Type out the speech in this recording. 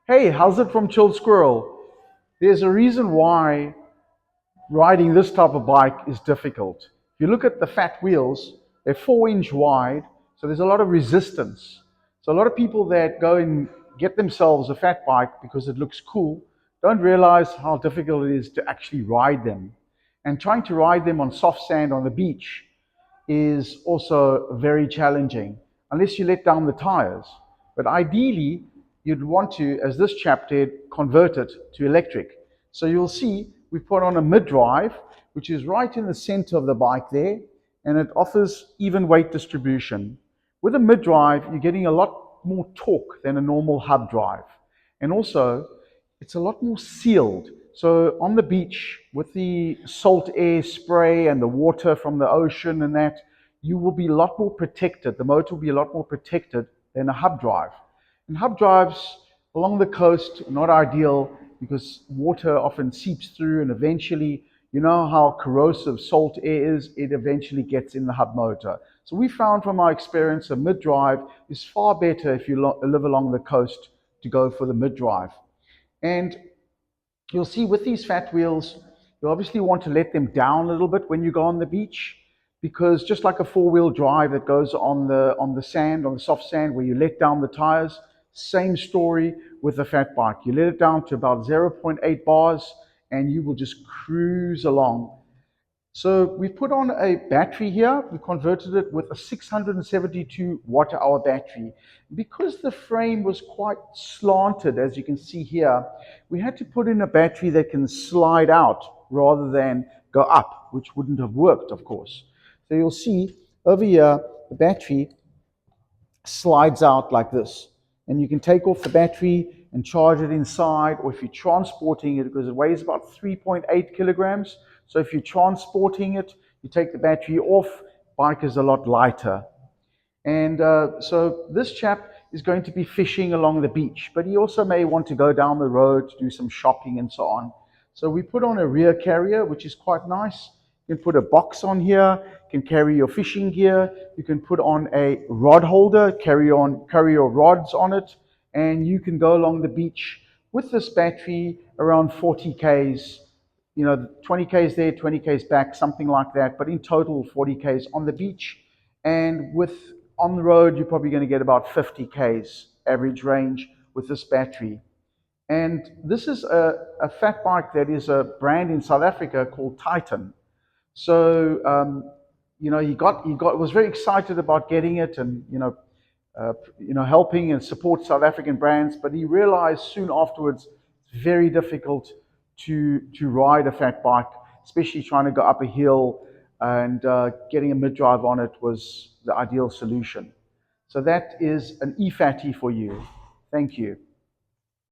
Hey, how's it from Chilled Squirrel? There's a reason why riding this type of bike is difficult. If you look at the fat wheels, they're 4 inch wide, so there's a lot of resistance. So a lot of people that go and get themselves a fat bike because it looks cool don't realize how difficult it is to actually ride them. And trying to ride them on soft sand on the beach is also very challenging unless you let down the tires. But ideally, you'd want to, as this chap did, convert it to electric. So you'll see we put on a mid-drive, which is right in the center of the bike there, and it offers even weight distribution. With a mid-drive, you're getting a lot more torque than a normal hub drive. And also, it's a lot more sealed. So on the beach, with the salt air spray and the water from the ocean and that, you will be a lot more protected. The motor will be a lot more protected than a hub drive. And hub drives along the coast are not ideal because water often seeps through and eventually, you know how corrosive salt air is, it eventually gets in the hub motor. So we found from our experience a mid-drive is far better if you live along the coast to go for the mid-drive. And you'll see with these fat wheels, you obviously want to let them down a little bit when you go on the beach, because just like a four-wheel drive that goes on the sand, on the soft sand, where you let down the tires, same story with the fat bike. You let it down to about zero point 0.8 bars, and you will just cruise along. So we put on a battery here. We converted it with a 672 watt hour battery. Because the frame was quite slanted, as you can see here, we had to put in a battery that can slide out rather than go up, which wouldn't have worked, of course. So you'll see over here, the battery slides out like this. And you can take off the battery and charge it inside, or if you're transporting it, because it weighs about 3.8 kilograms. So if you're transporting it, you take the battery off, bike is a lot lighter. And so this chap is going to be fishing along the beach, but he also may want to go down the road to do some shopping and so on. So we put on a rear carrier, which is quite nice. You can put a box on here, you can carry your fishing gear, you can put on a rod holder, carry your rods on it, and you can go along the beach with this battery around 40 Ks, 20 Ks there, 20 Ks back, something like that, but in total 40 Ks on the beach. And with on the road, you're probably going to get about 50 Ks average range with this battery. And this is a fat bike that is a brand in South Africa called Titan. So he was very excited about getting it, and helping and support South African brands. But he realized soon afterwards it's very difficult to ride a fat bike, especially trying to go up a hill, and getting a mid drive on it was the ideal solution. So that is an e-fatty for you. Thank you.